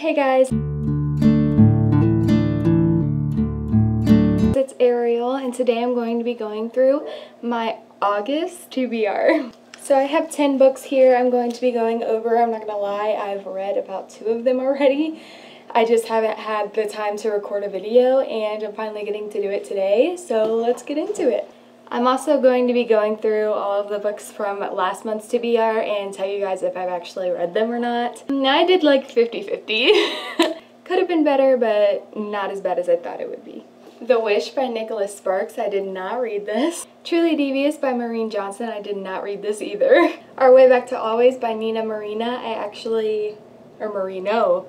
Hey guys, it's Ariel and today I'm going to be going through my August TBR. So I have 10 books here I'm going to be going over. I'm not gonna lie, I've read about 2 of them already. I just haven't had the time to record a video and I'm finally getting to do it today, so let's get into it. I'm also going to be going through all of the books from last month's TBR and tell you guys if I've actually read them or not. I did like 50-50. Could have been better, but not as bad as I thought it would be. The Wish by Nicholas Sparks, I did not read this. Truly Devious by Maureen Johnson, I did not read this either. Our Way Back to Always by Nina Marino, Marino.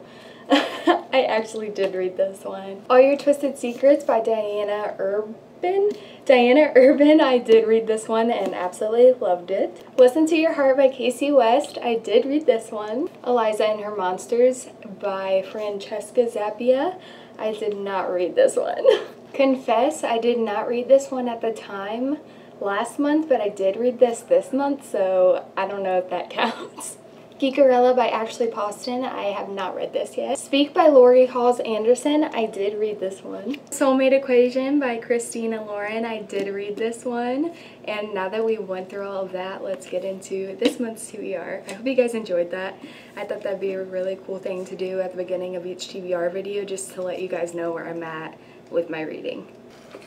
I actually did read this one. All Your Twisted Secrets by Diana Urban, I did read this one and absolutely loved it. Listen to Your Heart by Casey West, I did read this one. Eliza and Her Monsters by Francesca Zappia, I did not read this one. Confess, I did not read this one at the time last month, but I did read this month, so I don't know if that counts. Geekerella by Ashley Poston, I have not read this yet. Speak by Lori Halls Anderson, I did read this one. Soulmate Equation by Christina Lauren, I did read this one. And now that we went through all of that, let's get into this month's TBR. I hope you guys enjoyed that. I thought that'd be a really cool thing to do at the beginning of each TBR video, just to let you guys know where I'm at with my reading.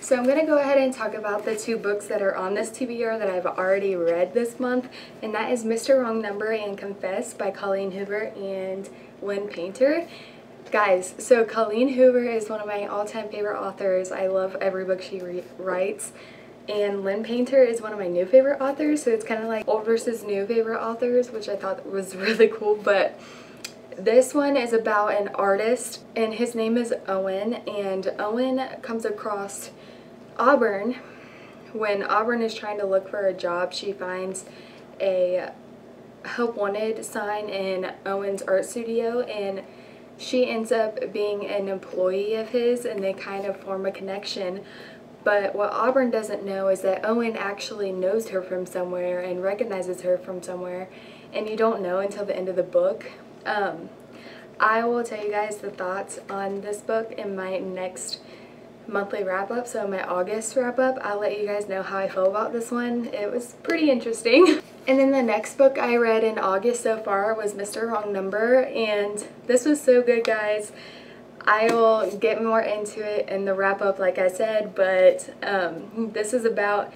So I'm going to go ahead and talk about the 2 books that are on this TBR that I've already read this month, and that is Mr. Wrong Number and Confess by Colleen Hoover and Lynn Painter. Guys, so Colleen Hoover is one of my all-time favorite authors. I love every book she writes. And Lynn Painter is one of my new favorite authors, so it's kind of like old versus new favorite authors, which I thought was really cool. But this one is about an artist, and his name is Owen, and Owen comes across Auburn. When Auburn is trying to look for a job, she finds a help wanted sign in Owen's art studio, and she ends up being an employee of his, and they kind of form a connection. But what Auburn doesn't know is that Owen actually knows her from somewhere and recognizes her from somewhere, and you don't know until the end of the book. I will tell you guys the thoughts on this book in my next monthly wrap-up, so in my August wrap-up, I'll let you guys know how I feel about this one. It was pretty interesting. And then the next book I read in August so far was Mr. Wrong Number, and this was so good, guys. I will get more into it in the wrap-up, like I said, but this is about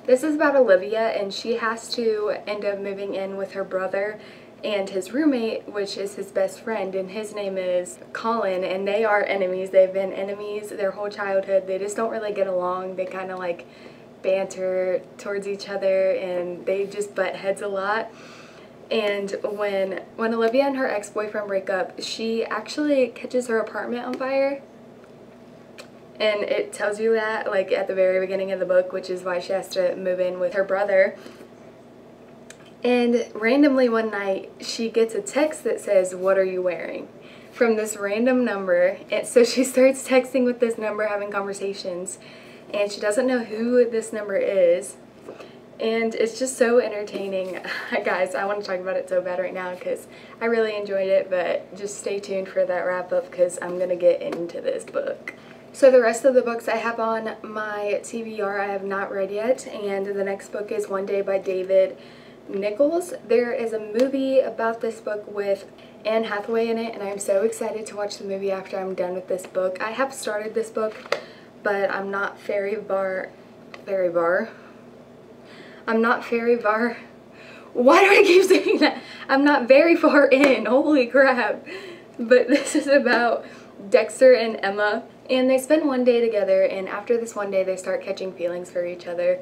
Olivia, and she has to end up moving in with her brother and his roommate, which is his best friend, and his name is Colin, and they are enemies. They've been enemies their whole childhood. They just don't really get along. They kind of like banter towards each other, and they just butt heads a lot. And when Olivia and her ex-boyfriend break up, she actually catches her apartment on fire, and it tells you that like at the very beginning of the book, which is why she has to move in with her brother. And randomly one night, she gets a text that says, "What are you wearing?" from this random number. And so she starts texting with this number, having conversations, and she doesn't know who this number is. And it's just so entertaining. Guys, I want to talk about it so bad right now because I really enjoyed it, but just stay tuned for that wrap-up because I'm going to get into this book. So the rest of the books I have on my TBR I have not read yet, and the next book is One Day by David Nichols. There is a movie about this book with Anne Hathaway in it, and I'm so excited to watch the movie after I'm done with this book. I have started this book, but I'm not very far in, holy crap. But this is about Dexter and Emma, and they spend one day together, and after this one day they start catching feelings for each other.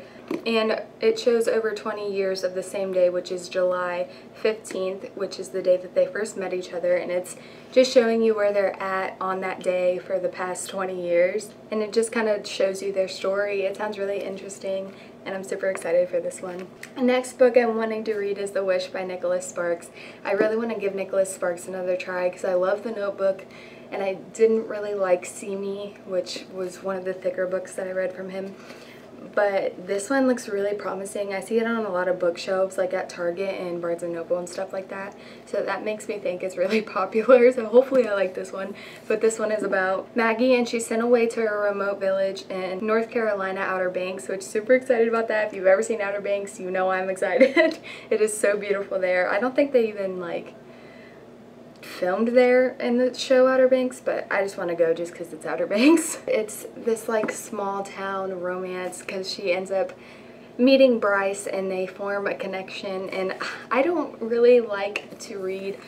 And it shows over 20 years of the same day, which is July 15th, which is the day that they first met each other, and it's just showing you where they're at on that day for the past 20 years. And it just kind of shows you their story. It sounds really interesting, and I'm super excited for this one. The next book I'm wanting to read is The Wish by Nicholas Sparks. I really want to give Nicholas Sparks another try because I love The Notebook, and I didn't really like See Me, which was one of the thicker books that I read from him. but this one looks really promising. I see it on a lot of bookshelves, like at Target and Barnes & Noble and stuff like that. So that makes me think it's really popular. So hopefully I like this one. But this one is about Maggie, and she's sent away to a remote village in North Carolina, Outer Banks, which super excited about that. If you've ever seen Outer Banks, you know I'm excited. It is so beautiful there. I don't think they even like filmed there in the show Outer Banks, but I just want to go just because it's Outer Banks. It's this like small town romance because she ends up meeting Bryce and they form a connection, and I don't really like to read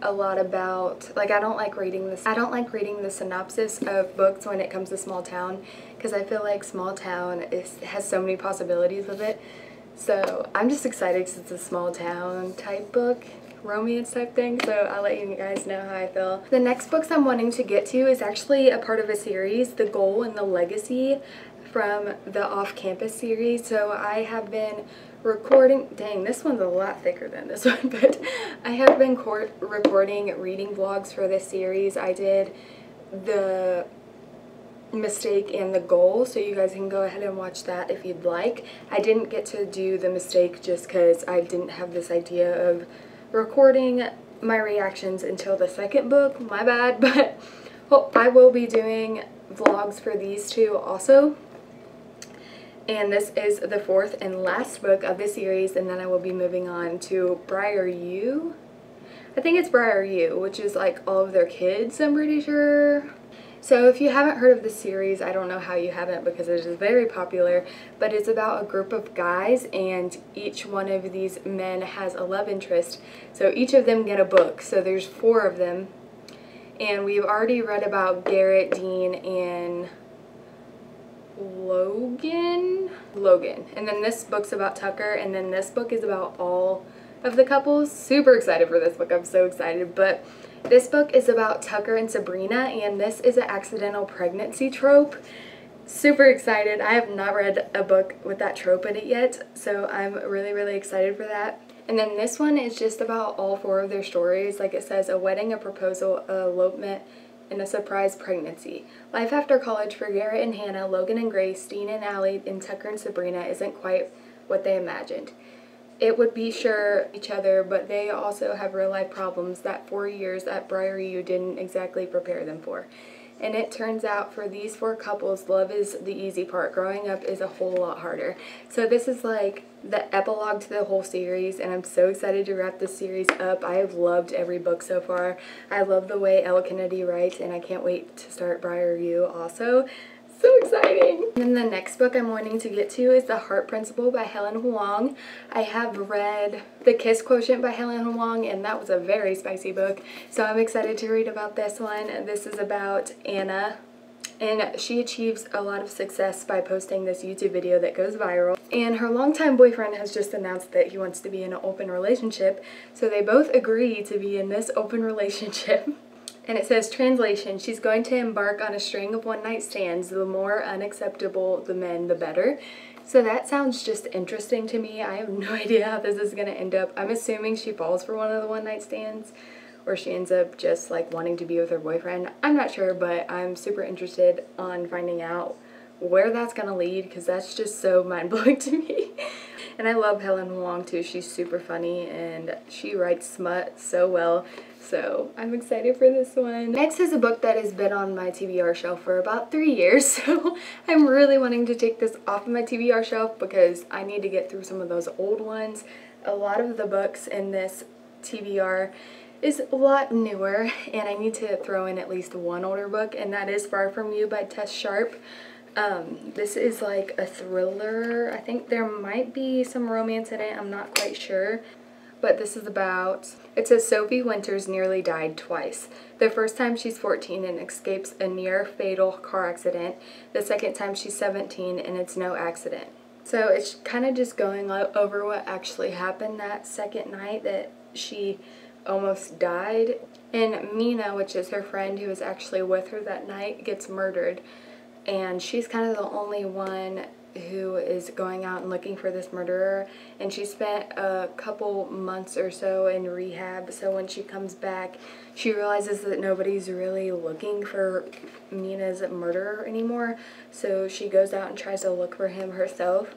a lot about, like, I don't like reading the synopsis of books when it comes to small town, because I feel like small town has so many possibilities with it. So I'm just excited because it's a small town type book, romance type thing, so I'll let you guys know how I feel. The next books I'm wanting to get to is actually a part of a series, The Goal and the Legacy, from the Off-Campus series. So I have been recording, dang, this one's a lot thicker than this one, but I have been recording reading vlogs for this series. I did The Mistake and The Goal, so you guys can go ahead and watch that if you'd like. I didn't get to do The Mistake just because I didn't have this idea of recording my reactions until the second book, my bad, but I will be doing vlogs for these two also. And this is the fourth and last book of the series, and then I will be moving on to Briar U. I think it's Briar U, which is like all of their kids, I'm pretty sure. So if you haven't heard of this series, I don't know how you haven't, because it is very popular, but it's about a group of guys, and each one of these men has a love interest. So each of them get a book, so there's 4 of them. And we've already read about Garrett, Dean, and Logan. And then this book's about Tucker, and then this book is about all of the couples. Super excited for this book. I'm so excited. But this book is about Tucker and Sabrina, and this is an accidental pregnancy trope. Super excited. I have not read a book with that trope in it yet, so I'm really, really excited for that. And then this one is just about all 4 of their stories. Like it says, a wedding, a proposal, a elopement, and a surprise pregnancy. Life after college for Garrett and Hannah, Logan and Grace, Dean and Allie, and Tucker and Sabrina isn't quite what they imagined. It would be sure each other, but they also have real life problems that 4 years at Briar U didn't exactly prepare them for. And it turns out for these 4 couples, love is the easy part. Growing up is a whole lot harder. So this is like the epilogue to the whole series, and I'm so excited to wrap this series up. I have loved every book so far. I love the way Elle Kennedy writes, and I can't wait to start Briar U also. So exciting! And then the next book I'm wanting to get to is The Heart Principle by Helen Hoang. I have read The Kiss Quotient by Helen Hoang, and that was a very spicy book. So I'm excited to read about this one. This is about Anna, and she achieves a lot of success by posting this YouTube video that goes viral. And her longtime boyfriend has just announced that he wants to be in an open relationship, so they both agree to be in this open relationship. And it says, translation, she's going to embark on a string of one-night stands. The more unacceptable the men, the better. So that sounds just interesting to me. I have no idea how this is going to end up. I'm assuming she falls for one of the one-night stands, or she ends up just like wanting to be with her boyfriend. I'm not sure, but I'm super interested on finding out where that's going to lead, because that's just so mind-blowing to me. And I love Helen Hoang too. She's super funny, and she writes smut so well. So I'm excited for this one. Next is a book that has been on my TBR shelf for about 3 years. So I'm really wanting to take this off of my TBR shelf because I need to get through some of those old ones. A lot of the books in this TBR is a lot newer, and I need to throw in at least one older book, and that is Far From You by Tess Sharp. This is like a thriller. I think there might be some romance in it. I'm not quite sure. But this is about, it says Sophie Winters nearly died twice. The first time she's 14 and escapes a near fatal car accident. The second time she's 17 and it's no accident. So it's kind of just going over what actually happened that second night that she almost died. And Mina, which is her friend who was actually with her that night, gets murdered. And she's kind of the only one who is going out and looking for this murderer, and she spent a couple months or so in rehab, so when she comes back she realizes that nobody's really looking for Mina's murderer anymore, so she goes out and tries to look for him herself.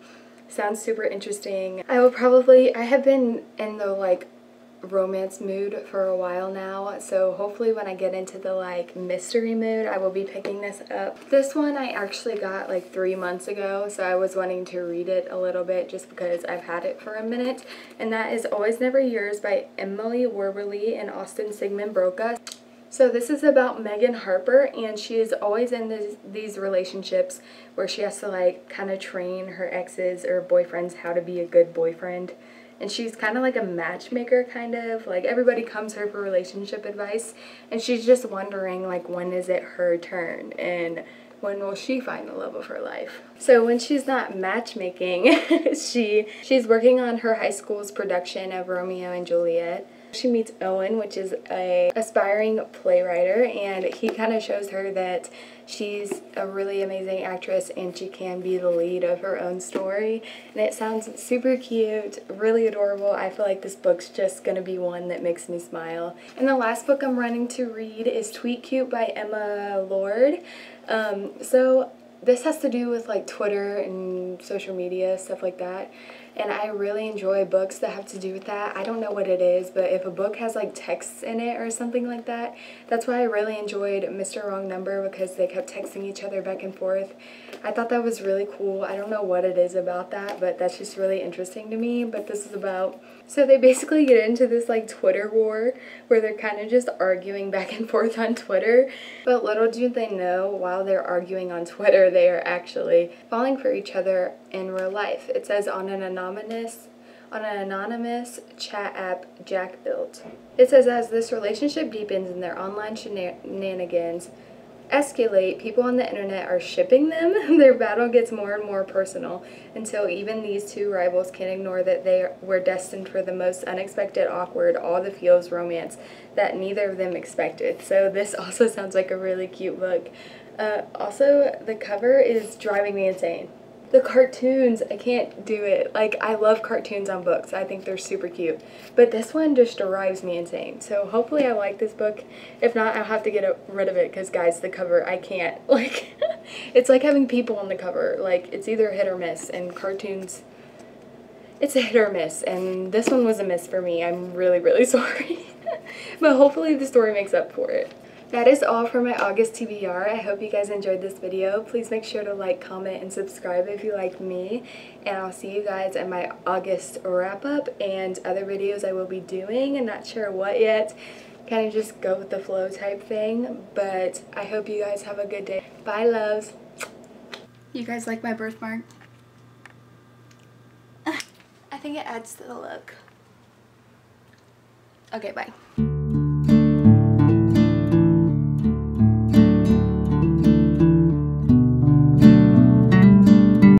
Sounds super interesting. I have been in the like romance mood for a while now, so hopefully when I get into the like mystery mood I will be picking this up. This one I actually got like 3 months ago, so I was wanting to read it a little bit just because I've had it for a minute, and that is Always Never Yours by Emily Werberly and Austin Sigmund Broca. So this is about Megan Harper, and she is always in these relationships where she has to like kind of train her exes or boyfriends how to be a good boyfriend. And she's kind of like a matchmaker, kind of. Like, everybody comes to her for relationship advice, and she's just wondering, like, when is it her turn? And when will she find the love of her life? So when she's not matchmaking, she's working on her high school's production of Romeo and Juliet. She meets Owen, which is a aspiring playwright, and he kind of shows her that she's a really amazing actress and she can be the lead of her own story. And it sounds super cute, really adorable. I feel like this book's just gonna be one that makes me smile. And the last book I'm running to read is Tweet Cute by Emma Lord. So this has to do with like Twitter and social media, stuff like that. And I really enjoy books that have to do with that. I don't know what it is, but if a book has like texts in it or something like that, that's why I really enjoyed Mr. Wrong Number, because they kept texting each other back and forth. I thought that was really cool. I don't know what it is about that, but that's just really interesting to me. But this is about, so they basically get into this like Twitter war where they're kind of just arguing back and forth on Twitter. But little do they know, while they're arguing on Twitter, they are actually falling for each other in real life. It says on an anonymous chat app Jack built. It says as this relationship deepens and their online shenanigans escalate, people on the internet are shipping them. Their battle gets more and more personal until even these two rivals can't ignore that they were destined for the most unexpected, awkward, all the feels romance that neither of them expected. So this also sounds like a really cute book. Also, the cover is driving me insane. The cartoons, I can't do it. Like, I love cartoons on books. I think they're super cute. But this one just drives me insane. So hopefully I like this book. If not, I'll have to get rid of it because, guys, the cover, I can't. Like, it's like having people on the cover. Like, it's either hit or miss. And cartoons, it's a hit or miss. And this one was a miss for me. I'm really, really sorry. But hopefully the story makes up for it. That is all for my August TBR. I hope you guys enjoyed this video. Please make sure to like, comment, and subscribe if you like me. And I'll see you guys in my August wrap-up and other videos I will be doing. I'm not sure what yet. Kind of just go with the flow type thing. But I hope you guys have a good day. Bye, loves. You guys like my birthmark? I think it adds to the look. Okay, bye.